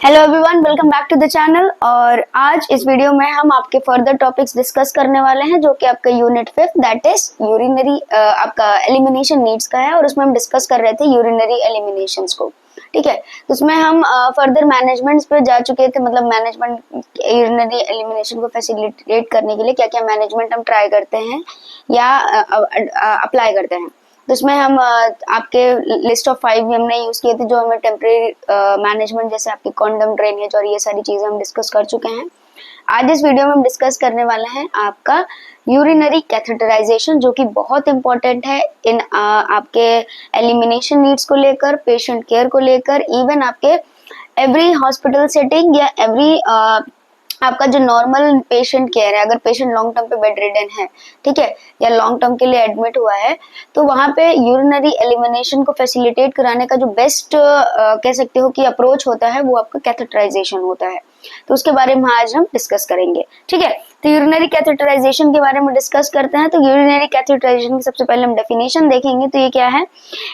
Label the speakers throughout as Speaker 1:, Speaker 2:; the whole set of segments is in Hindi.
Speaker 1: Hello everyone, welcome back to the channel. और आज इस वीडियो में हम आपके फर्दर टॉपिक्स डिस्कस करने वाले हैं जो कि आपका यूनिट 5 दैट इज यूरिनरी आपका एलिमिनेशन नीड्स का है। और उसमें हम डिस्कस कर रहे थे यूरिनरी एलिमिनेशंस को। ठीक है, तो उसमें हम फर्दर मैनेजमेंट्स पे जा चुके थे, मतलब मैनेजमेंट यूरिनरी एलिमिनेशन को फैसिलिटेट करने के लिए क्या क्या मैनेजमेंट हम ट्राई करते हैं या अप्लाई करते हैं। तो इसमें हम आपके लिस्ट ऑफ 5 हमने यूज किए थे जो हमें टेम्परेरी मैनेजमेंट, जैसे आपकी कॉन्डम ड्रेनेज और ये सारी चीजें हम डिस्कस कर चुके हैं। आज इस वीडियो में हम डिस्कस करने वाले हैं आपका यूरिनरी कैथेटराइजेशन, जो कि बहुत इंपॉर्टेंट है इन आपके एलिमिनेशन नीड्स को लेकर, पेशेंट केयर को लेकर, इवन आपके एवरी हॉस्पिटल सेटिंग या एवरी आपका जो नॉर्मल पेशेंट केयर है। अगर पेशेंट लॉन्ग टर्म पे बेड रिडन है, ठीक है, या लॉन्ग टर्म के लिए एडमिट हुआ है, तो वहां पे यूरिनरी एलिमिनेशन को फैसिलिटेट कराने का जो बेस्ट कह सकते हो कि अप्रोच होता है वो आपका कैथेटराइजेशन होता है। तो उसके बारे में आज हम डिस्कस करेंगे। ठीक है, तो यूरिनरी कैथेटराइजेशन के बारे में डिस्कस करते हैं। तो यूरिनरी कैथेटराइजेशन की सबसे पहले हम डेफिनेशन देखेंगे। तो ये क्या है?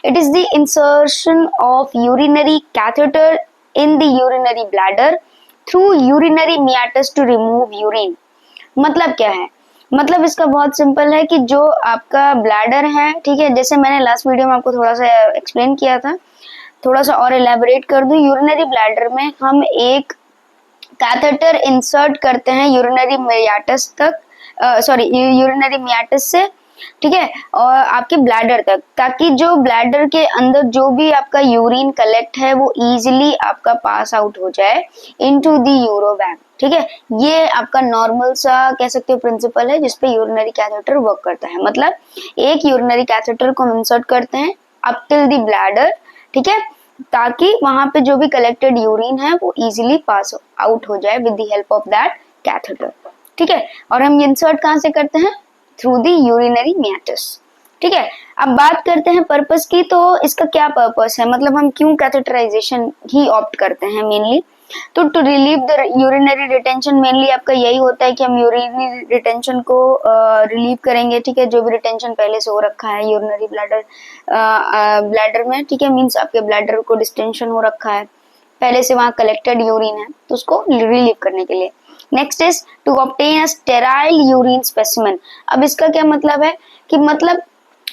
Speaker 1: It is the insertion of urinary catheter in the urinary bladder through urinary meatus to remove urine. मतलब क्या है? मतलब इसका बहुत सिंपल है कि जो आपका ब्लैडर है, ठीक है, जैसे मैंने लास्ट वीडियो में आपको थोड़ा सा एक्सप्लेन किया था, थोड़ा सा और एलैबोरेट कर दूं। यूरिनरी ब्लैडर में हम एक कैथेटर इंसर्ट करते हैं यूरिनरी मियाटस तक, सॉरी यूरिनरी मियाटस से, ठीक है, और आपके ब्लैडर तक, ताकि जो ब्लैडर के अंदर जो भी आपका यूरिन कलेक्ट है वो इजीली आपका पास आउट हो जाए इनटू द यूरोवैग। ठीक है, ये आपका नॉर्मल सा कह सकते हो प्रिंसिपल है जिसपे यूरिनरी कैथेटर वर्क करता है। मतलब एक यूरिनरी कैथेटर को हम इंसर्ट करते हैं अप टिल द ब्लैडर, ठीक है, ताकि वहां पे जो भी कलेक्टेड यूरिन है वो इजीली पास आउट हो जाए with the help of that catheter. ठीक है, और हम इंसर्ट कहां से करते हैं? Through the urinary meatus. ठीक है, अब बात करते हैं पर्पस की। तो इसका क्या पर्पस है, मतलब हम क्यों कैथेटराइजेशन ही ऑप्ट करते हैं मेनली? तो to relieve the urinary retention, mainly आपका यही होता है कि हम यूरिनरी रिटेंशन को रिलीव करेंगे। ठीक है, जो भी रिटेंशन पहले से हो रखा है यूरिनरी ब्लैडर में, ठीक है, मीन्स आपके ब्लैडर को डिस्टेंशन हो रखा है, पहले से वहां कलेक्टेड यूरिन है, तो उसको रिलीव करने के लिए। Next is to obtain a sterile urine specimen. अब इसका क्या मतलब है कि मतलब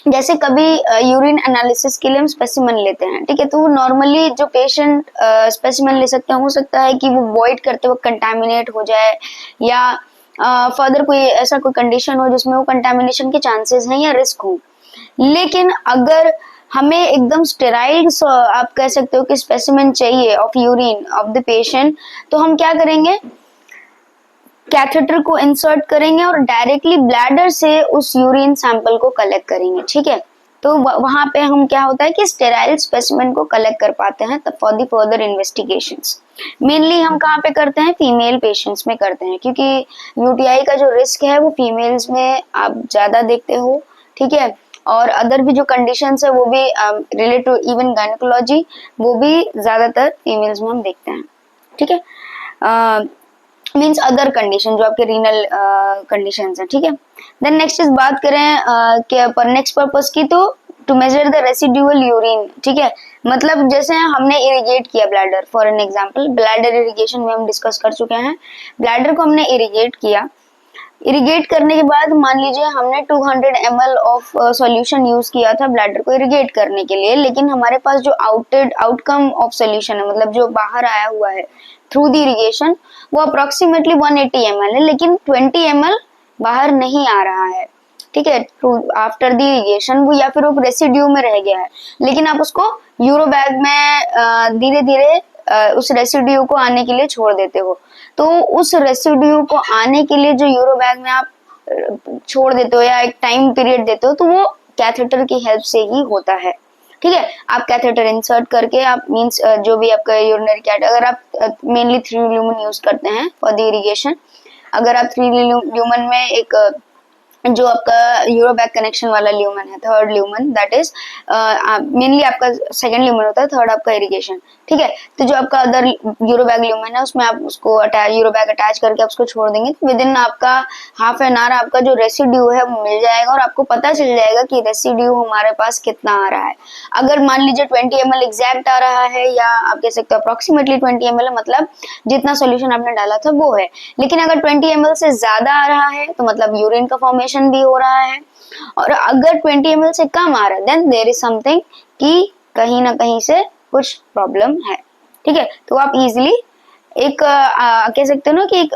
Speaker 1: जैसे कभी यूरिन एनालिसिस के लिए हम स्पेसिमेन लेते हैं, ठीक है, तो नॉर्मली जो पेशेंट स्पेसिमेन ले सकते हैं, हो सकता है कि वो वॉइड करते वक्त कंटामिनेट हो जाए या फर्दर कोई ऐसा कोई कंडीशन हो जिसमें वो कंटामिनेशन के चांसेस हैं या रिस्क हो। लेकिन अगर हमें एकदम स्टेराइल आप कह सकते हो कि स्पेसिमेन चाहिए of urine of the patient, तो हम क्या करेंगे? कैथेटर को इंसर्ट करेंगे और डायरेक्टली ब्लैडर से उस यूरिन सैंपल को कलेक्ट करेंगे। ठीक है, तो वहां पे हम क्या होता है कि स्टेराइल स्पेसिमेन को कलेक्ट कर पाते हैं तब for the further investigations. Mainly हम कहाँ पे करते हैं? फीमेल पेशेंट्स में करते हैं, क्योंकि यूटीआई का जो रिस्क है वो फीमेल्स में आप ज्यादा देखते हो। ठीक है, और अदर भी जो कंडीशंस है वो भी रिलेटेड टू इवन गायनेकोलॉजी, वो भी ज्यादातर फीमेल्स में हम देखते हैं। ठीक है, मीन्स अदर कंडीशन जो आपके रीनल कंडीशंस हैं। ठीक है, देन नेक्स्ट इस बात करें कि पर नेक्स्ट पर्पस की, तो to measure the residual urine. ठीक है, मतलब जैसे हमने इरिगेट किया bladder, for an example bladder irrigation में हम डिस्कस कर चुके हैं। ब्लैडर को हमने इरिगेट किया, इरिगेट करने के बाद मान लीजिए हमने 200 ml ऑफ सॉल्यूशन यूज किया था ब्लैडर को इरिगेट करने के लिए, लेकिन हमारे पास जो आउटकम ऑफ सॉल्यूशन है, मतलब जो बाहर आया हुआ है थ्रू द इरिगेशन, वो अप्रोक्सीमेटली 180 ml है, लेकिन 20 ml बाहर नहीं आ रहा है। ठीक है, आफ्टर द इरिगेशन वो या फिर वो रेसिड्यू में रह गया है, लेकिन आप उसको यूरो बैग में धीरे धीरे उस रेसिड्यू को आने के लिए छोड़ देते हो। तो उस रेसिड्यू को आने के लिए जो यूरो बैग में आप छोड़ देते हो या एक टाइम पीरियड देते हो, तो वो कैथेटर की हेल्प से ही होता है। ठीक है, आप कैथेटर इंसर्ट करके आप मींस जो भी आपका यूरिनरी कैट, अगर आप मेनली 3 ल्यूमेन यूज करते हैं फॉर द इरिगेशन, अगर आप 3 ल्यूमेन में एक जो आपका यूरोबैक कनेक्शन वाला ल्यूमन है, third lumen, that is mainly आपका सेकंड ल्यूमन होता है, थर्ड आपका इरिगेशन, ठीक है। तो जो आपका अदर यूरोबैक ल्यूमन है उसमें आप उसको अटैच, यूरोबैक अटैच करके आप उसको छोड़ देंगे, तो विद इन आपका हाफ एन आवर आपका जो रेसिड्यू है वो मिल जाएगा और आपको पता चल जाएगा कि रेसिड्यू हमारे पास कितना आ रहा है। अगर मान लीजिए 20 ml एग्जैक्ट आ रहा है, या आप कह सकते हो अप्रोक्सीमेटली 20 ml, मतलब जितना सोल्यूशन आपने डाला था वो है, लेकिन अगर 20 ml से ज्यादा आ रहा है तो मतलब यूरिन का फॉर्मेशन भी हो रहा है, और अगर 20 ml से कम आ रहा है देन देयर इज समथिंग, कि कहीं ना कहीं से कुछ प्रॉब्लम है, ठीक है। तो आप इजिली एक कह सकते हो ना कि एक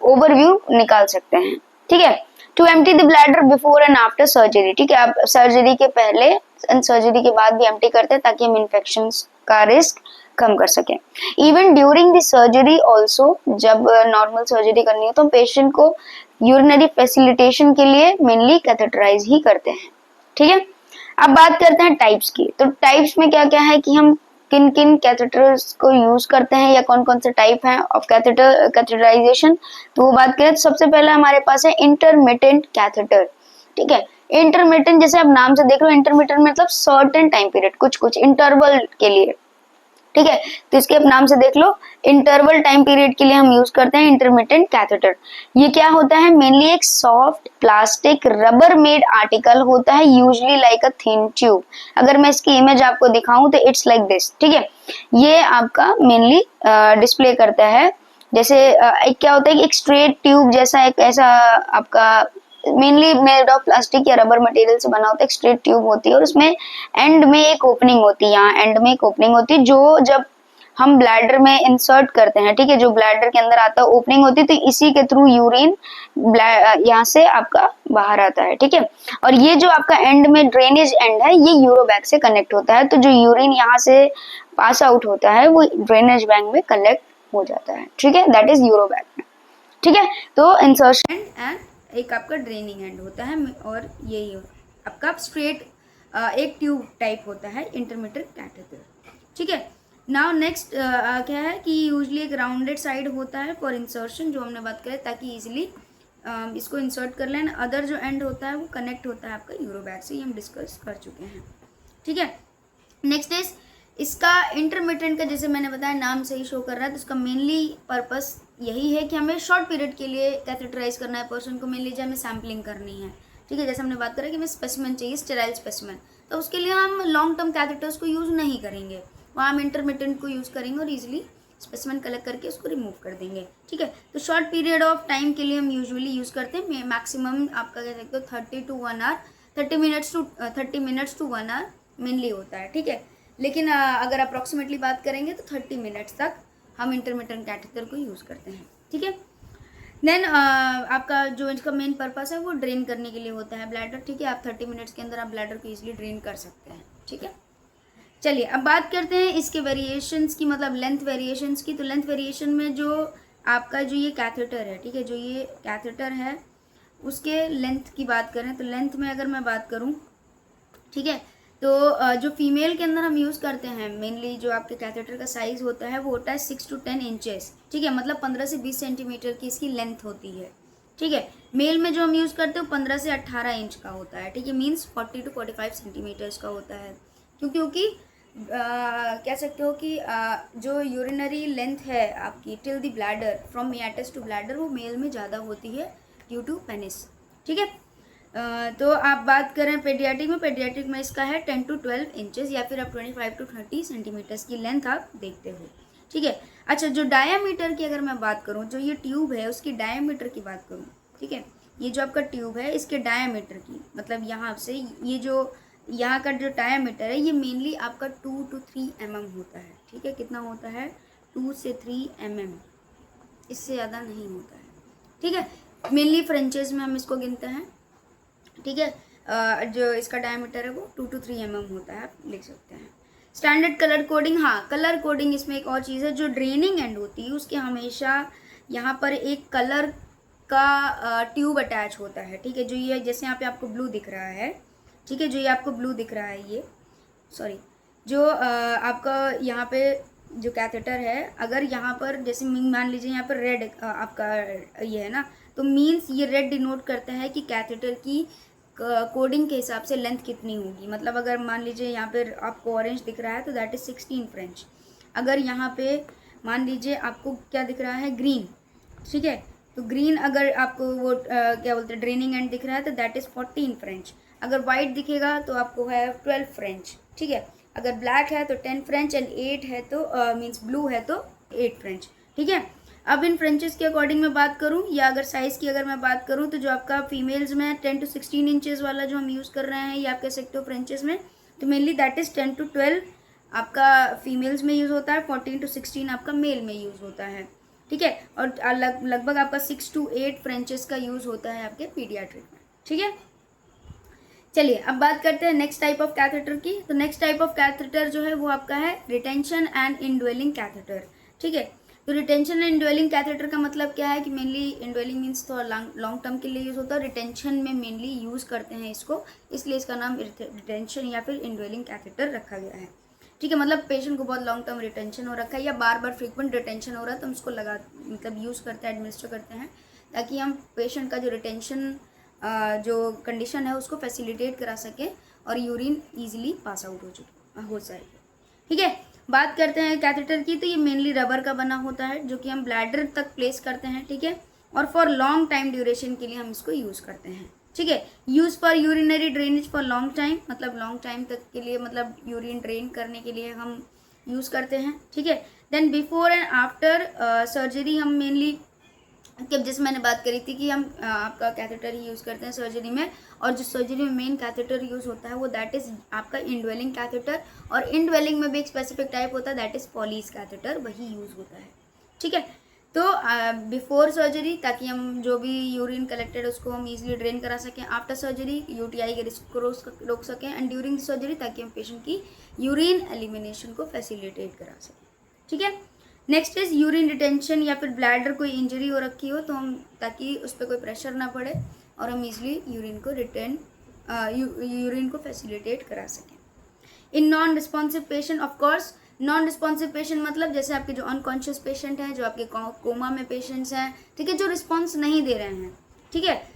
Speaker 1: ओवरव्यू निकाल सकते हैं, ठीक है। To empty the bladder before and after surgery, ठीक है, आप सर्जरी के पहले एंड सर्जरी के बाद भी एम्प्टी करते हैं ताकि हम इन्फेक्शन का रिस्क कम कर सकें। Even during the surgery also, जब नॉर्मल सर्जरी करनी हो तो हम पेशेंट को यूरिनरी फैसिलिटेशन के लिए मेनली कैथेटराइज ही करते हैं, ठीक है। अब बात करते हैं टाइप्स की। तो टाइप्स में क्या क्या है कि हम किन किन कैथेटर्स को यूज करते हैं या कौन कौन से टाइप हैं ऑफ कैथेटराइजेशन, तो वो बात करें तो सबसे पहले हमारे पास है इंटरमिटेंट कैथेटर, ठीक है। इंटरमिटेंट जैसे आप नाम से देख रहे हो, इंटरमिटेंट मतलब सर्टेन टाइम पीरियड, कुछ कुछ इंटरवल के लिए, ठीक है। तो इसके आप नाम से देख लो, इंटरवल टाइम पीरियड के लिए हम यूज करते हैं इंटरमिटेंट कैथेटर। ये क्या होता है, मेनली एक soft plastic rubber made article होता है, usually like a thin tube. अगर मैं इसकी इमेज आपको दिखाऊं तो इट्स लाइक दिस, ठीक है। ये आपका मेनली डिस्प्ले करता है, जैसे एक क्या होता है कि एक स्ट्रेट ट्यूब जैसा, एक ऐसा आपका मेनली मेड ऑफ प्लास्टिक या रबर मटेरियल से बना होता है, एक स्ट्रेट ट्यूब होती है और उसमें एंड में एक ओपनिंग होती है, यहाँ एंड में एक ओपनिंग होती है, जो जब हम ब्लैडर में इंसर्ट करते हैं, ठीक है, जो ब्लैडर के अंदर आता है ओपनिंग होती है, तो इसी के थ्रू यूरिन यहाँ से आपका बाहर आता है, ठीक है। और ये जो आपका एंड में ड्रेनेज एंड है, ये यूरोबैग से कनेक्ट होता है, तो जो यूरिन यहाँ से पास आउट होता है वो ड्रेनेज बैंक में कलेक्ट हो जाता है, ठीक है, दैट इज यूरोबैग में, ठीक है। तो इंसर्शन एंड एक आपका ड्रेनिंग एंड होता है, और यही आपका स्ट्रेट एक ट्यूब टाइप होता है इंटरमिटेंट कैथेटर, ठीक है। नाउ नेक्स्ट क्या है कि यूजुअली एक राउंडेड साइड होता है फॉर इंसर्शन, जो हमने बात करें ताकि इजीली इसको इंसर्ट कर लें। अदर जो एंड होता है वो कनेक्ट होता है आपका यूरोबैग से, ये हम डिस्कस कर चुके हैं, ठीक है। नेक्स्ट इज इसका इंटरमिटेंट का, जैसे मैंने बताया नाम से ही शो कर रहा है, तो इसका मेनली पर्पस यही है कि हमें शॉर्ट पीरियड के लिए कैथेटराइज करना है पर्सन को, मेन लीजिए हमें सैम्पलिंग करनी है, ठीक है। जैसे हमने बात करा कि हमें स्पेसिमेन चाहिए, स्टेराइल स्पेसिमेन, तो उसके लिए हम लॉन्ग टर्म कैथेटर्स को यूज़ नहीं करेंगे, वहाँ हम इंटरमिटेंट को यूज़ करेंगे और ईजिली स्पेसिमेन कलेक्ट करके उसको रिमूव कर देंगे, ठीक है। तो शॉर्ट पीरियड ऑफ टाइम के लिए हम यूजुअली यूज़ करते हैं, मैक्सिमम आपका कह सकते हो 30 to 1 hour, 30 minutes to 1 hour mainly होता है, ठीक है। लेकिन अगर अप्रॉक्सीमेटली बात करेंगे तो 30 मिनट्स तक हम इंटरमिटेंट कैथेटर को यूज़ करते हैं, ठीक है। देन आपका जो इसका मेन पर्पस है वो ड्रेन करने के लिए होता है ब्लैडर, ठीक है। आप 30 मिनट्स के अंदर आप ब्लैडर को ईजिली ड्रेन कर सकते हैं, ठीक है। चलिए अब बात करते हैं इसके वेरिएशंस की, मतलब लेंथ वेरिएशंस की। तो लेंथ वेरिएशन में जो आपका जो ये कैथेटर है, ठीक है, जो ये कैथेटर है उसके लेंथ की बात करें तो लेंथ में अगर मैं बात करूं, ठीक है, तो जो फीमेल के अंदर हम यूज़ करते हैं मेनली जो आपके कैथेटर का साइज़ होता है वो होता है 6 to 10 इंचेस, ठीक है, मतलब 15 से 20 सेंटीमीटर की इसकी लेंथ होती है, ठीक है। मेल में जो हम यूज़ करते हैं वो 15 से 18 इंच का होता है, ठीक है, मीन्स 40 to 45 सेंटीमीटर्स का होता है, क्योंकि कह सकते हो कि जो यूरिनरी लेंथ है आपकी till the bladder, from meatus to bladder, वो मेल में ज़्यादा होती है ड्यू टू पेनिस, ठीक है। तो आप बात करें पेडियाट्रिक में इसका है 10 to 12 इंचेस, या फिर आप 25 to 30 सेंटीमीटर्स की लेंथ आप देखते हो, ठीक है। अच्छा, जो डायामीटर की अगर मैं बात करूँ, जो ये ट्यूब है उसकी डायामीटर की बात करूँ, ठीक है, ये जो आपका ट्यूब है इसके डायामीटर की, मतलब यहाँ से ये जो यहाँ का जो डायामीटर है ये मेनली आपका 2 to 3 mm होता है, ठीक है। कितना होता है, 2 से 3 mm, इससे ज़्यादा नहीं होता है, ठीक है। मेनली फ्रेंचेज में हम इसको गिनते हैं, ठीक है। जो इसका डायमीटर है वो 2 to 3 mm होता है, आप लिख सकते हैं। स्टैंडर्ड कलर कोडिंग, हाँ कलर कोडिंग इसमें एक और चीज़ है, जो ड्रेनिंग एंड होती है उसके हमेशा यहाँ पर एक कलर का ट्यूब अटैच होता है, ठीक है। जो ये जैसे यहाँ पे आपको ब्लू दिख रहा है, ठीक है, जो ये आपको ब्लू दिख रहा है, ये सॉरी जो आपका यहाँ पे जो कैथेटर है, अगर यहाँ पर जैसे मान लीजिए यहाँ पर रेड आपका ये है ना तो मीन्स ये रेड डिनोट करता है कि कैथेटर की कोडिंग के हिसाब से लेंथ कितनी होगी। मतलब अगर मान लीजिए यहाँ पे आपको ऑरेंज दिख रहा है तो दैट इज़ 16 फ्रेंच। अगर यहाँ पे मान लीजिए आपको क्या दिख रहा है, ग्रीन, ठीक है, तो ग्रीन अगर आपको वो क्या बोलते हैं ड्रेनिंग एंड दिख रहा है तो दैट इज़ 14 फ्रेंच। अगर वाइट दिखेगा तो आपको है 12 फ्रेंच, ठीक है। अगर ब्लैक है तो 10 फ्रेंच एंड 8 है तो मीन्स ब्लू है तो 8 फ्रेंच, ठीक है। अब इन फ्रेंचेस के अकॉर्डिंग मैं बात करूं या अगर साइज़ की अगर मैं बात करूं तो जो आपका फीमेल्स में 10 to 16 इंचेस वाला जो हम यूज़ कर रहे हैं या आप कह सकते हो फ्रेंचेस में, तो मेनली दैट इज़ 10 to 12 आपका फीमेल्स में यूज़ होता है, 14 to 16 आपका मेल में यूज़ होता है, ठीक है। और लगभग आपका 6 to 8 फ्रेंचेस का यूज़ होता है आपके पीडियाट्रिक में, ठीक है। चलिए अब बात करते हैं नेक्स्ट टाइप ऑफ कैथेटर की। तो नेक्स्ट टाइप ऑफ कैथेटर जो है वो आपका है रिटेंशन एंड इनड्वेलिंग कैथेटर, ठीक है। तो रिटेंशन एंड इनड्वेलिंग कैथेटर का मतलब क्या है कि मेनली इनड्वेलिंग मीन्स तो लॉन्ग टर्म के लिए यूज़ होता है, रिटेंशन में मेनली यूज़ करते हैं इसको, इसलिए इसका नाम रिटेंशन या फिर इनड्वेलिंग कैथेटर रखा गया है, ठीक है। मतलब पेशेंट को बहुत लॉन्ग टर्म रिटेंशन हो रखा है या बार बार फ्रीक्वेंट रिटेंशन हो रहा है तो हम उसको मतलब यूज़ करते हैं, एडमिनिस्टर करते हैं, ताकि हम पेशेंट का जो रिटेंशन जो कंडीशन है उसको फैसिलिटेट करा सके और यूरिन ईजिली पास आउट हो सके, ठीक है। बात करते हैं कैथेटर की, तो ये मेनली रबर का बना होता है जो कि हम ब्लैडर तक प्लेस करते हैं, ठीक है। और फॉर लॉन्ग टाइम ड्यूरेशन के लिए हम इसको यूज़ करते हैं, ठीक है। Use for urinary drainage for long time, मतलब लॉन्ग टाइम तक के लिए, मतलब यूरिन ड्रेन करने के लिए हम यूज़ करते हैं, ठीक है। Then before and after surgery हम मेनली, जैसे मैंने बात करी थी कि हम आपका कैथेटर ही यूज़ करते हैं सर्जरी में, और जो सर्जरी में मेन कैथेटर यूज़ होता है वो दैट इज़ आपका इनड्वेलिंग कैथेटर, और इनड्वेलिंग में भी एक स्पेसिफिक टाइप होता है दैट इज़ पॉलीज कैथेटर, वही यूज़ होता है, ठीक है। तो बिफोर सर्जरी ताकि हम जो भी यूरिन कलेक्टेड उसको हम इजीली ड्रेन करा सकें, आफ्टर सर्जरी यूटीआई के रिस्क को रोक सकें, एंड ड्यूरिंग सर्जरी ताकि हम पेशेंट की यूरिन एलिमिनेशन को फैसिलिटेट करा सकें, ठीक है। नेक्स्ट इज यूरिन रिटेंशन, या फिर ब्लैडर कोई इंजरी हो रखी हो तो हम, ताकि उस पर कोई प्रेशर ना पड़े और हम इजीली यूरिन को फैसिलिटेट करा सकें। In non responsive patient, of course non responsive patient मतलब जैसे आपके जो अनकॉन्शियस पेशेंट हैं, जो आपके कोमा में पेशेंट्स हैं, ठीक है, जो रिस्पॉन्स नहीं दे रहे हैं, ठीक है,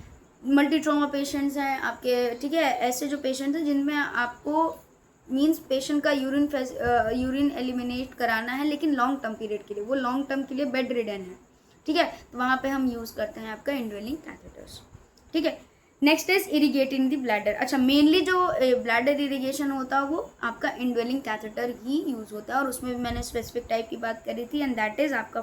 Speaker 1: मल्टी ट्रॉमा पेशेंट्स हैं आपके, ठीक है, ऐसे जो पेशेंट हैं जिनमें आपको मीन्स पेशेंट का यूरिन एलिमिनेट कराना है लेकिन लॉन्ग टर्म पीरियड के लिए, वो लॉन्ग टर्म के लिए बेड रिडन है, ठीक है, तो वहाँ पे हम यूज़ करते हैं आपका इनड्वेलिंग कैथेटर्स, ठीक है। Next is irrigating the bladder. अच्छा, मेनली जो ब्लैडर इरिगेशन होता है वो आपका इनड्वेलिंग कैथेटर ही यूज़ होता है, और उसमें भी मैंने स्पेसिफिक टाइप की बात करी थी, एंड दैट इज़ आपका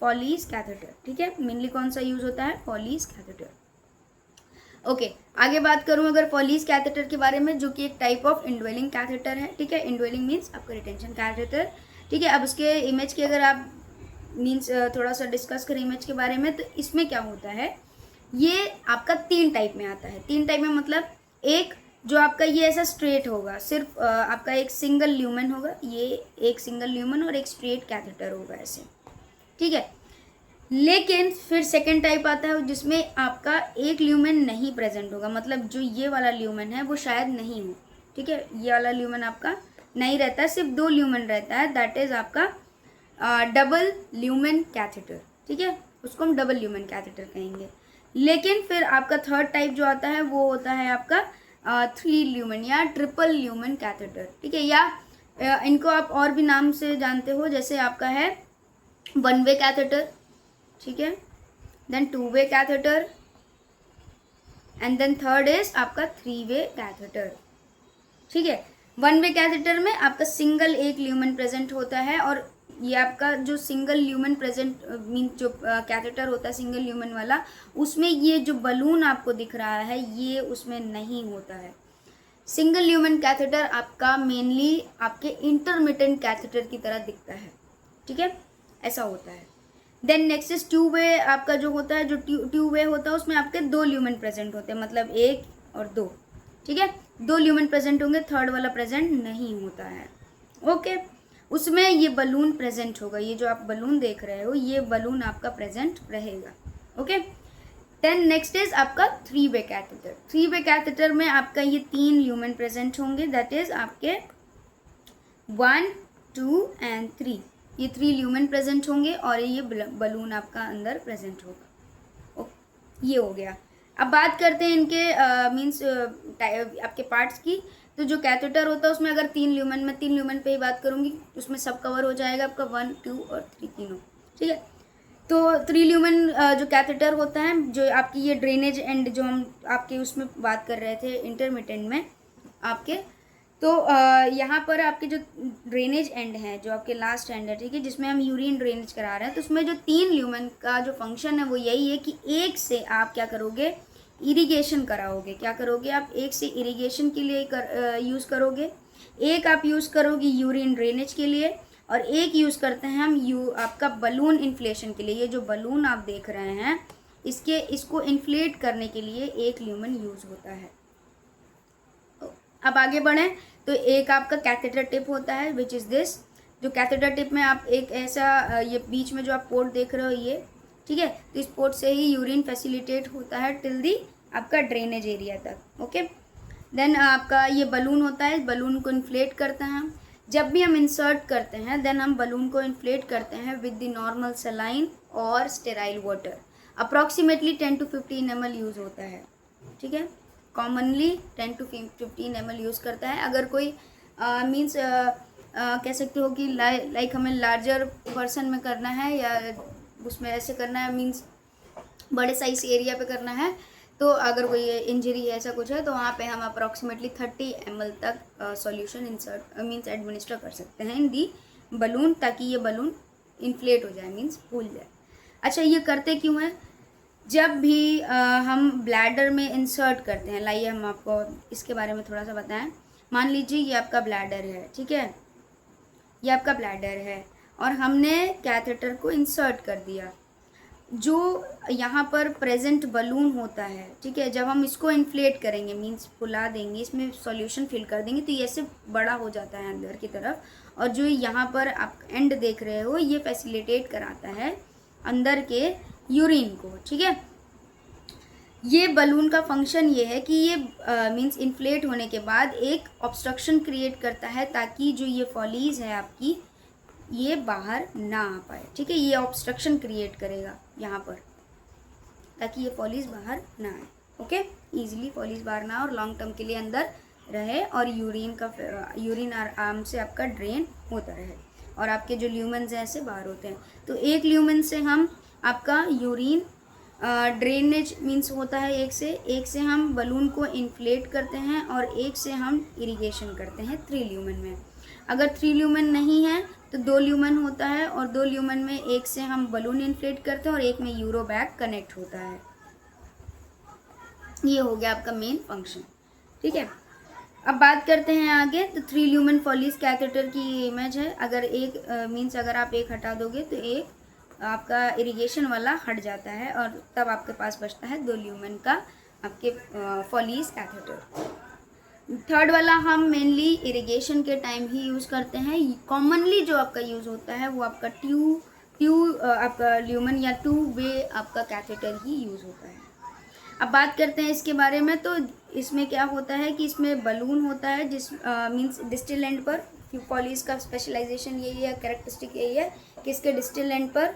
Speaker 1: फॉलीज कैथेटर, ठीक है। मेनली कौन सा यूज़ होता है, फॉलीज कैथेटर, ओके। आगे बात करूं अगर फॉलीज कैथेटर के बारे में, जो कि एक टाइप ऑफ इनड्वेलिंग कैथेटर है, ठीक है। इनड्वेलिंग मीन्स आपका रिटेंशन कैथेटर, ठीक है। अब उसके इमेज की अगर आप मीन्स थोड़ा सा डिस्कस करें इमेज के बारे में, तो इसमें क्या होता है, ये आपका 3 टाइप में आता है। 3 टाइप में मतलब एक जो आपका ये ऐसा स्ट्रेट होगा, सिर्फ आपका एक सिंगल ल्यूमेन होगा, ये एक सिंगल ल्यूमेन और एक स्ट्रेट कैथेटर होगा ऐसे, ठीक है। लेकिन फिर सेकेंड टाइप आता है जिसमें आपका एक ल्यूमेन नहीं प्रेजेंट होगा, मतलब जो ये वाला ल्यूमेन है वो शायद नहीं हो, ठीक है, ये वाला ल्यूमेन आपका नहीं रहता है, सिर्फ 2 ल्यूमेन रहता है, दैट इज़ आपका डबल ल्यूमेन कैथेटर, ठीक है, उसको हम डबल ल्यूमेन कैथेटर कहेंगे। लेकिन फिर आपका थर्ड टाइप जो आता है वो होता है आपका 3 ल्यूमेन या ट्रिपल ल्यूमेन कैथेटर, ठीक है, या इनको आप और भी नाम से जानते हो, जैसे आपका है 1 वे कैथेटर, ठीक है, then 2 way catheter, and then third is आपका 3 वे कैथेटर, ठीक है। 1 वे कैथेटर में आपका सिंगल एक ल्यूमेन प्रेजेंट होता है, और ये आपका जो सिंगल ल्यूमेन प्रेजेंट मीन जो कैथेटर होता है सिंगल ल्यूमेन वाला, उसमें ये जो बलून आपको दिख रहा है ये उसमें नहीं होता है। सिंगल ल्यूमेन कैथेटर आपका मेनली आपके इंटरमिटेंट कैथेटर की तरह दिखता है, ठीक है, ऐसा होता है। देन नेक्स्ट इज 2 वे, आपका जो होता है, जो 2 वे होता है उसमें आपके 2 ल्यूमेन प्रेजेंट होते हैं, मतलब 1 और 2, ठीक है, 2 ल्यूमेन प्रेजेंट होंगे, थर्ड वाला प्रेजेंट नहीं होता है, ओके। उसमें ये बलून प्रेजेंट होगा, ये जो आप बलून देख रहे हो ये बलून आपका प्रेजेंट रहेगा, ओके। देन नेक्स्ट इज आपका 3 वे कैथेटर। 3 वे कैथेटर में आपका ये 3 ल्यूमेन प्रेजेंट होंगे, दैट इज आपके 1, 2 एंड 3, ये 3 ल्यूमेन प्रेजेंट होंगे और ये बलून आपका अंदर प्रेजेंट होगा। ये हो गया। अब बात करते हैं इनके मीन्स आपके पार्ट्स की। तो जो कैथेटर होता है उसमें अगर 3 ल्यूमेन, मैं 3 ल्यूमेन पे ही बात करूँगी, उसमें सब कवर हो जाएगा आपका 1, 2 और 3 तीनों, ठीक है। तो 3 ल्यूमेन जो कैथेटर होता है, जो आपकी ये ड्रेनेज एंड जो हम आपके उसमें बात कर रहे थे इंटरमिटेंट में आपके, तो यहाँ पर आपके जो ड्रेनेज एंड है, जो आपके लास्ट एंड है, ठीक है, जिसमें हम यूरिन ड्रेनेज करा रहे हैं, तो उसमें जो 3 ल्यूमेन का जो फंक्शन है वो यही है कि एक से आप क्या करोगे, इरिगेशन कराओगे। क्या करोगे आप, एक से इरिगेशन के लिए यूज़ करोगे, एक आप यूज़ करोगे यूरिन ड्रेनेज के लिए, और एक यूज़ करते हैं हम आपका बलून इन्फ्लेशन के लिए। ये जो बलून आप देख रहे हैं, इसको इन्फ्लेट करने के लिए एक ल्यूमेन यूज़ होता है। अब आगे बढ़ें तो एक आपका कैथेटर टिप होता है, विच इज़ दिस। जो कैथेटर टिप में आप एक ऐसा ये बीच में जो आप पोर्ट देख रहे हो ये, ठीक है, तो इस पोर्ट से ही यूरिन फैसिलिटेट होता है टिल दी आपका ड्रेनेज एरिया तक। ओके, देन आपका ये बलून होता है, बलून को इन्फ्लेट करते हैं हम। जब भी हम इंसर्ट करते हैं देन हम बलून को इन्फ्लेट करते हैं विद द नॉर्मल सलाइन और sterile water. Approximately 10 to 15 ml use होता है, ठीक है, कॉमनली 10 to 15 ml यूज़ करता है। अगर कोई मीन्स कह सकते हो कि लाइक हमें लार्जर पर्सन में करना है या उसमें ऐसे करना है, मीन्स बड़े साइज एरिया पे करना है, तो अगर कोई इंजरी है ऐसा कुछ है, तो वहाँ पे हम अप्रॉक्सीमेटली 30 ml तक सॉल्यूशन इंसर्ट मीन्स एडमिनिस्टर कर सकते हैं इन दी बलून, ताकि ये बलून इन्फ्लेट हो जाए, मीन्स फूल जाए। अच्छा, ये करते क्यों है, जब भी हम ब्लैडर में इंसर्ट करते हैं, लाइए हम आपको इसके बारे में थोड़ा सा बताएं। मान लीजिए ये आपका ब्लैडर है, ठीक है, ये आपका ब्लैडर है और हमने कैथेटर को इंसर्ट कर दिया। जो यहाँ पर प्रेजेंट बलून होता है, ठीक है, जब हम इसको इन्फ्लेट करेंगे, मीन्स फुला देंगे, इसमें सॉल्यूशन फिल कर देंगे, तो ये ऐसे बड़ा हो जाता है अंदर की तरफ, और जो यहाँ पर आप एंड देख रहे हो ये फैसिलिटेट कराता है अंदर के यूरिन को, ठीक है। ये बलून का फंक्शन ये है कि ये मीन्स इन्फ्लेट होने के बाद एक ऑब्स्ट्रक्शन क्रिएट करता है, ताकि जो ये फॉलीज है आपकी ये बाहर ना आ पाए, ठीक है, ये ऑब्स्ट्रक्शन क्रिएट करेगा यहाँ पर, ताकि ये फॉलीज बाहर ना आए। ओके, ईजिली फॉलीज बाहर ना और लॉन्ग टर्म के लिए अंदर रहे, और यूरिन आराम से आपका ड्रेन होता रहे, और आपके जो ल्यूमेंस हैं ऐसे बाहर होते हैं। तो एक ल्यूमेन से हम आपका यूरिन ड्रेनेज मीन्स होता है, एक से हम बलून को इन्फ्लेट करते हैं, और एक से हम इरिगेशन करते हैं 3 ल्यूमेन में। अगर 3 ल्यूमेन नहीं है तो 2 ल्यूमेन होता है, और 2 ल्यूमेन में एक से हम बलून इन्फ्लेट करते हैं और एक में यूरो बैग कनेक्ट होता है। ये हो गया आपका मेन फंक्शन, ठीक है। अब बात करते हैं आगे, तो 3 ल्यूमेन फॉलीज कैथेटर की इमेज है। अगर एक मीन्स अगर आप एक हटा दोगे तो एक आपका इरिगेशन वाला हट जाता है, और तब आपके पास बचता है 2 ल्यूमेन का आपके फॉलीज कैथेटर। थर्ड वाला हम मेनली इरिगेशन के टाइम ही यूज़ करते हैं। कॉमनली जो आपका यूज़ होता है वो आपका आपका ल्यूमेन या 2 वे आपका कैथेटर ही यूज़ होता है। अब बात करते हैं इसके बारे में। तो इसमें क्या होता है कि इसमें बलून होता है, जिस मीन्स डिस्टल एंड पर फॉलीज का स्पेशलाइजेशन यही है, कैरेक्टरिस्टिक यही है कि इसके डिस्टल एंड पर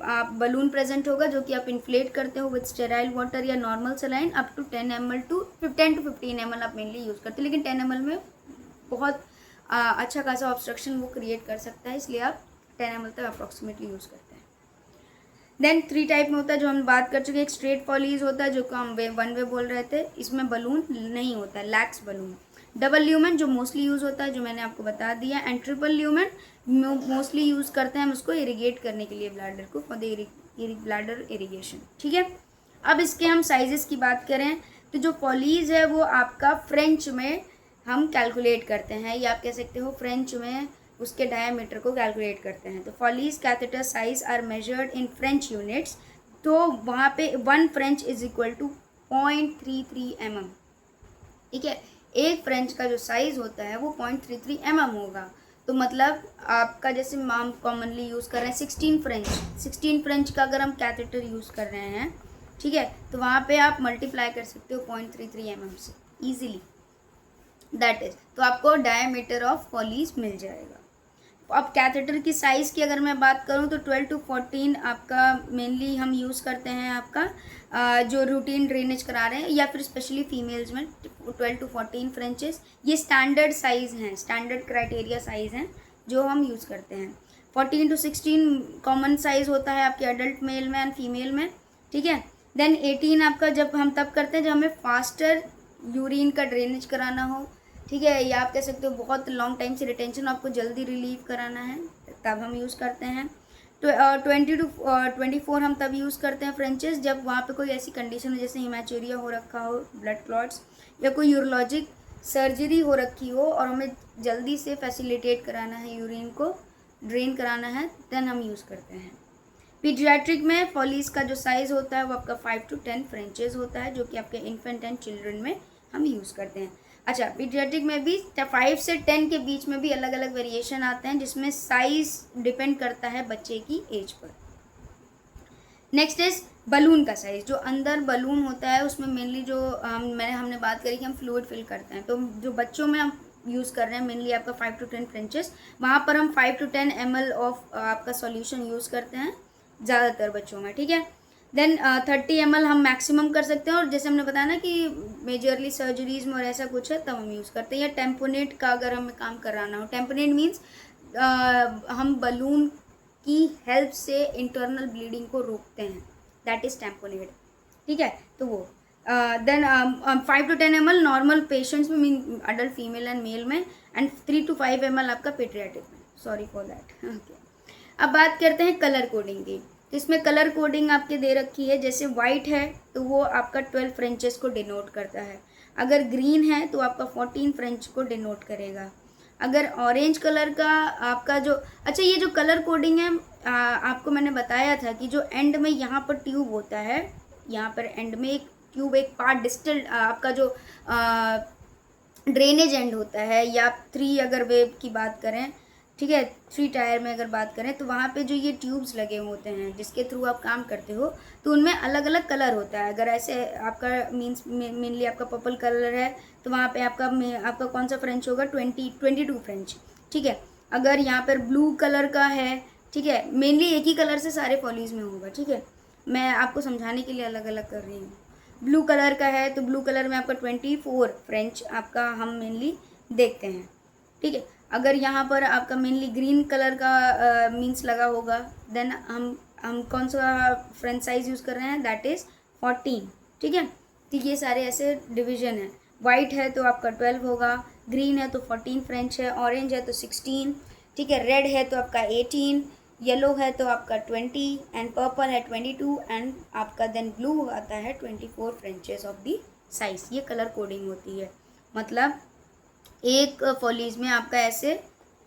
Speaker 1: आप बलून प्रेजेंट होगा, जो कि आप इन्फ्लेट करते हो विद स्टेराइल वाटर या normal saline up to 10 ml to 10 to 15 ml आप मेनली यूज़ करते हैं, लेकिन 10 ml में बहुत अच्छा खासा ऑब्स्ट्रक्शन वो क्रिएट कर सकता है, इसलिए आप 10 ml तक अप्रॉक्सीमेटली यूज़ करते हैं। देन 3 टाइप में होता है जो हम बात कर चुके हैं। एक स्ट्रेट फॉलीज होता है, जो को हम वन वे बोल रहे थे, इसमें बलून नहीं होता है, लैक्स बलून। डबल ल्यूमेन जो मोस्टली यूज़ होता है, जो मैंने आपको बता दिया, and triple lumen mostly use करते हैं हम उसको इरिगेट करने के लिए, ब्लैडर को, फॉर द ब्लैडर इरिगेशन, ठीक है। अब इसके हम साइजेस की बात करें तो जो फॉलीज है वो आपका फ्रेंच में हम कैलकुलेट करते हैं, या आप कह सकते हो फ्रेंच में उसके डायमीटर को कैलकुलेट करते हैं। तो Foley's catheter size are measured in French units, तो वहाँ पे 1 French is equal to 0.33 mm, ठीक है। एक फ्रेंच का जो साइज़ होता है वो 0.33 mm होगा। तो मतलब आपका जैसे हम कॉमनली यूज़ कर रहे हैं 16 फ्रेंच का अगर हम कैथेटर यूज़ कर रहे हैं, ठीक है, तो वहाँ पे आप मल्टीप्लाई कर सकते हो 0.33 mm से ईजिली, दैट इज़, तो आपको डायमीटर ऑफ फॉलीज मिल जाएगा। अब कैथेटर की साइज़ की अगर मैं बात करूं तो 12 to 14 आपका मेनली हम यूज़ करते हैं आपका जो रूटीन ड्रेनेज करा रहे हैं, या फिर स्पेशली फीमेल्स में 12 to 14 फ्रेंचेस, ये स्टैंडर्ड साइज़ हैं, स्टैंडर्ड क्राइटेरिया साइज़ हैं जो हम यूज़ करते हैं। 14 to 16 कॉमन साइज़ होता है आपके अडल्ट मेल में एंड फीमेल में, ठीक है। देन 18 आपका जब हम तब करते हैं जब हमें फास्टर यूरिन का ड्रेनेज कराना हो, ठीक है, या आप कह सकते हो बहुत लॉन्ग टाइम से रिटेंशन आपको जल्दी रिलीव कराना है, तब हम यूज़ करते हैं। तो 20 to 24 हम तब यूज़ करते हैं फ्रेंचेस जब वहाँ पे कोई ऐसी कंडीशन हो जैसे हिमैचुरिया हो रखा हो, ब्लड क्लॉट्स, या कोई यूरोलॉजिक सर्जरी हो रखी हो और हमें जल्दी से फैसिलिटेट कराना है, यूरिन को ड्रेन कराना है, देन हम यूज़ करते हैं। पीडियाट्रिक में फॉलीज का जो साइज़ होता है वो आपका 5 to 10 फ्रेंचेस होता है, जो कि आपके इन्फेंट एंड चिल्ड्रन में हम यूज़ करते हैं। अच्छा, पीडियाट्रिक में भी 5 से 10 के बीच में भी अलग अलग वेरिएशन आते हैं, जिसमें साइज़ डिपेंड करता है बच्चे की एज पर। नेक्स्ट इज बलून का साइज़। जो अंदर बलून होता है उसमें मेनली जो हमने बात करी कि हम फ्लूइड फिल करते हैं, तो जो बच्चों में हम यूज़ कर रहे हैं मेनली आपका 5 to 10 फ्रेंचेस, वहाँ पर हम 5 to 10 ml ऑफ आपका सॉल्यूशन यूज़ करते हैं ज़्यादातर बच्चों में, ठीक है। देन 30 ml हम मैक्सिमम कर सकते हैं, और जैसे हमने बताया ना कि मेजरली सर्जरीज में और ऐसा कुछ है तब हम यूज़ करते हैं। या टेम्पोनेट का अगर हमें काम कराना हो, टेम्पोनेट मीन्स हम बलून की हेल्प से इंटरनल ब्लीडिंग को रोकते हैं, दैट इज़ टेम्पोनेट, ठीक है। तो वो then 5 to 10 ml normal patients में, mean adult female and male में, एंड 3 to 5 ml आपका पेट्रियाटिक में, सॉरी फॉर दैट, ओके। अब बात करते हैं कलर कोडिंग की। तो इसमें कलर कोडिंग आपके दे रखी है, जैसे वाइट है तो वो आपका 12 फ्रेंचेस को डिनोट करता है, अगर ग्रीन है तो आपका 14 फ्रेंच को डिनोट करेगा। अगर ऑरेंज कलर का आपका जो, अच्छा ये जो कलर कोडिंग है आपको मैंने बताया था कि जो एंड में यहाँ पर ट्यूब होता है, यहाँ पर एंड में एक ट्यूब, एक पार्ट डिस्टल आपका जो ड्रेनेज एंड होता है, या 3 अगर वेव की बात करें, ठीक है, 3 टायर में अगर बात करें, तो वहाँ पे जो ये ट्यूब्स लगे होते हैं जिसके थ्रू आप काम करते हो, तो उनमें अलग अलग कलर होता है। अगर ऐसे आपका मीन्स मेनली आपका पर्पल कलर है तो वहाँ पे आपका कौन सा फ्रेंच होगा, 22 फ्रेंच, ठीक है। अगर यहाँ पर ब्लू कलर का है, ठीक है, मेनली एक ही कलर से सारे फॉलीज में होगा, ठीक है, मैं आपको समझाने के लिए अलग अलग कर रही हूँ। ब्लू कलर का है तो ब्लू कलर में आपका 24 फ्रेंच आपका हम मेनली देखते हैं, ठीक है। अगर यहाँ पर आपका मेनली ग्रीन कलर का मीन्स लगा होगा, देन हम कौन सा फ्रेंच साइज यूज़ कर रहे हैं, दैट इज़ 14, ठीक है। तो ये सारे ऐसे डिवीजन है। वाइट है तो आपका 12 होगा, ग्रीन है तो 14 फ्रेंच है, ऑरेंज है तो 16, ठीक है, रेड है तो आपका 18, येलो है तो आपका 20, एंड पर्पल है 22, एंड आपका देन ब्लू आता है 24 फ्रेंचेस ऑफ दी साइज। ये कलर कोडिंग होती है, मतलब एक फॉलीज में आपका ऐसे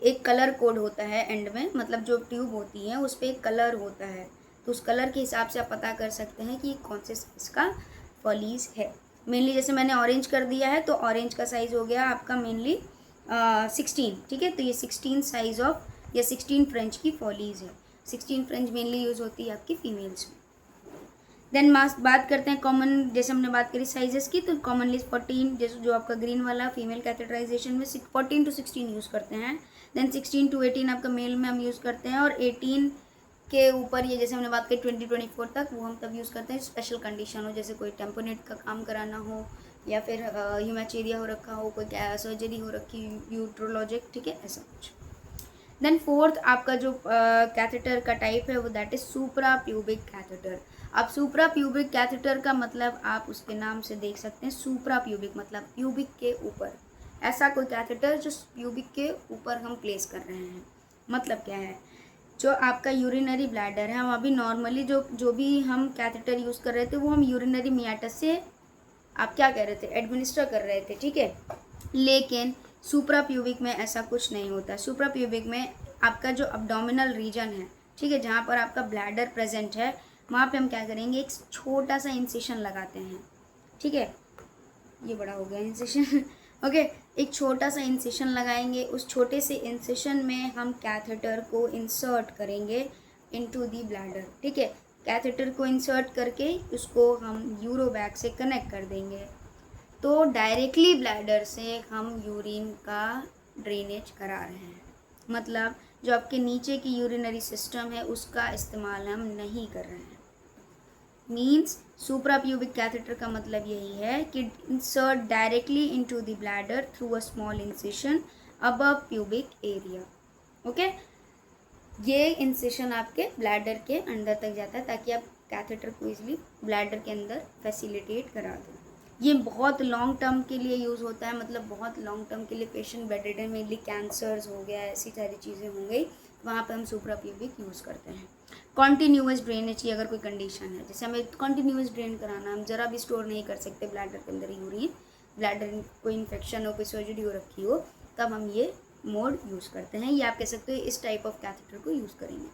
Speaker 1: एक कलर कोड होता है एंड में, मतलब जो ट्यूब होती है उस पर एक कलर होता है, तो उस कलर के हिसाब से आप पता कर सकते हैं कि कौन से साइज़ का फॉलीज है। मेनली जैसे मैंने ऑरेंज कर दिया है तो ऑरेंज का साइज़ हो गया आपका मेनली 16, ठीक है। तो ये 16 साइज़ ऑफ या 16 फ्रेंच की फॉलीज है। 16 फ्रेंच मेनली यूज़ होती है आपकी फीमेल्स में। देन बात करते हैं कॉमन, जैसे हमने बात करी साइजेस की, तो कॉमनली 14, जैसे जो आपका ग्रीन वाला फीमेल कैथेटराइजेशन में 14 to 16 यूज़ करते हैं। देन 16 to 18 आपका मेल में हम यूज़ करते हैं, और 18 के ऊपर ये जैसे हमने बात करी 24 तक, वो हम तब यूज़ करते हैं स्पेशल कंडीशन हो, जैसे कोई टेम्पोनेट का काम कराना हो, या फिर ह्यूमैचेरिया हो रखा हो, कोई सर्जरी हो रखी, यूट्रोलॉजिक, ठीक है, ऐसा कुछ। देन फोर्थ आपका जो कैथेटर का टाइप है वो that is supra pubic catheter. अब सुप्रा प्यूबिक कैथेटर का मतलब आप उसके नाम से देख सकते हैं, सुप्रा प्यूबिक मतलब प्यूबिक के ऊपर, ऐसा कोई कैथेटर जो प्यूबिक के ऊपर हम प्लेस कर रहे हैं। मतलब क्या है, जो आपका यूरिनरी ब्लैडर है, हम अभी नॉर्मली जो भी हम कैथेटर यूज़ कर रहे थे वो हम यूरिनरी मियाटस से आप क्या कह रहे थे, एडमिनिस्टर कर रहे थे, ठीक है। लेकिन सुप्रा प्यूबिक में ऐसा कुछ नहीं होता। सुप्रा प्यूबिक में आपका जो अब्डोमिनल रीजन है, ठीक है, जहाँ पर आपका ब्लैडर प्रेजेंट है, वहाँ पे हम क्या करेंगे, एक छोटा सा इंसिशन लगाते हैं, ठीक है, ये बड़ा हो गया इंसिशन ओके, एक छोटा सा इंसिशन लगाएंगे, उस छोटे से इंसिशन में हम कैथेटर को इंसर्ट करेंगे इनटू दी ब्लैडर, ठीक है। कैथेटर को इंसर्ट करके उसको हम यूरोबैग से कनेक्ट कर देंगे, तो डायरेक्टली ब्लैडर से हम यूरिन का ड्रेनेज करा रहे हैं। मतलब जो आपके नीचे की यूरिनरी सिस्टम है उसका इस्तेमाल हम नहीं कर रहे हैं। मीन्स सुप्राप्यूबिक कैथेटर का मतलब यही है कि insert directly into the bladder through a small incision above pubic area. Okay, ये इंसिशन आपके ब्लैडर के अंदर तक जाता है ताकि आप कैथेटर को इजीली ब्लैडर के अंदर फैसिलिटेट करा दें। ये बहुत लॉन्ग टर्म के लिए यूज़ होता है, मतलब बहुत लॉन्ग टर्म के लिए पेशेंट बेडरिडन, मेनली कैंसर्स हो गया, ऐसी सारी चीज़ें हो गई, वहाँ पे हम सुप्राप्यूबिक यूज़ करते हैं। कॉन्टीन्यूअस ड्रेनेज की अगर कोई कंडीशन है, जैसे हमें कॉन्टीन्यूअस ड्रेन कराना, हम ज़रा भी स्टोर नहीं कर सकते ब्लैडर के अंदर यूरिन, ब्लैडर कोई इन्फेक्शन हो, कोई सर्जरी हो रखी हो, तब हम ये मोड यूज़ करते हैं, या आप कह सकते हो इस टाइप ऑफ कैथेटर को यूज़ करेंगे।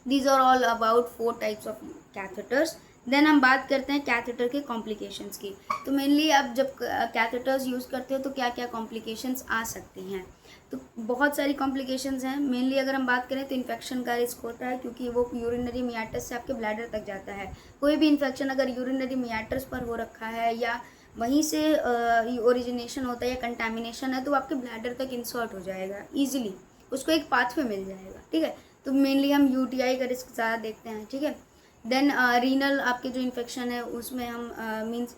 Speaker 1: These are all about 4 types of catheters. Then हम बात करते हैं कैथेटर के कॉम्प्लिकेशंस की। तो मेनली आप जब कैथेटर्स यूज़ करते हो तो क्या क्या कॉम्प्लिकेशंस आ सकती हैं, तो बहुत सारी कॉम्प्लिकेशंस हैं। मेनली अगर हम बात करें तो इन्फेक्शन का रिस्क होता है, क्योंकि वो यूरिनरी मियाटस से आपके ब्लैडर तक जाता है। कोई भी इन्फेक्शन अगर यूरिनरी मियाटस पर हो रखा है या वहीं से ओरिजिनेशन होता है या कंटेमिनेशन है, तो आपके ब्लैडर तक इंसर्ट हो जाएगा ईजिली, उसको एक पाथवे मिल जाएगा। ठीक है, तो मेनली हम यूटीआई का रिस्क ज़्यादा देखते हैं। ठीक है, देन रीनल आपके जो इन्फेक्शन है उसमें हम मीन्स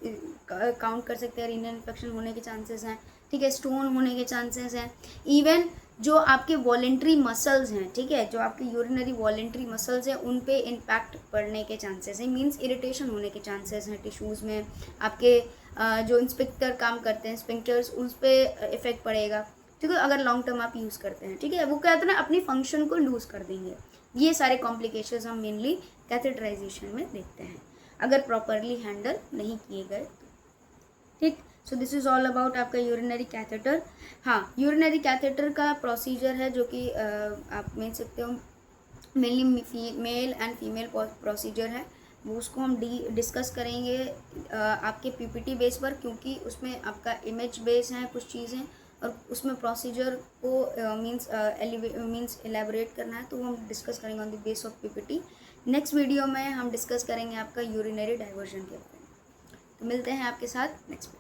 Speaker 1: काउंट कर सकते हैं, रीनल इन्फेक्शन होने के चांसेस हैं। ठीक है, स्टोन होने के चांसेस हैं। इवन जो आपके वॉलेंट्री मसल्स हैं, ठीक है, जो आपके यूरिनरी वॉलेंट्री मसल्स हैं, उन पे इम्पैक्ट पड़ने के चांसेस हैं, मीन्स इरिटेशन होने के चांसेस हैं टिश्यूज़ में। आपके जो इंस्पेक्टर काम करते हैं, स्पिंक्टर्स, उस पर इफेक्ट पड़ेगा। ठीक है, अगर लॉन्ग टर्म आप यूज़ करते हैं। ठीक है, वो क्या होता है ना, अपनी फंक्शन को लूज़ कर देंगे। ये सारे कॉम्प्लिकेशंस हम मेनली कैथेटराइजेशन में देखते हैं, अगर प्रॉपरली हैंडल नहीं किए गए तो। ठीक, so this is all about आपका यूरिनरी कैथेटर। हाँ, यूरिनरी कैथेटर का प्रोसीजर है जो कि आप मान सकते हो mainly male and female procedure है, वो उसको हम डिस्कस करेंगे आपके पीपीटी बेस पर, क्योंकि उसमें आपका इमेज बेस है कुछ चीज़ें, और उसमें प्रोसीजर को मीन्स एलेबोरेट करना है, तो वो हम डिस्कस करेंगे on the base of PPT. Next video में हम डिस्कस करेंगे आपका यूरिनरी डाइवर्जन के बारे में। तो मिलते हैं आपके साथ नेक्स्ट।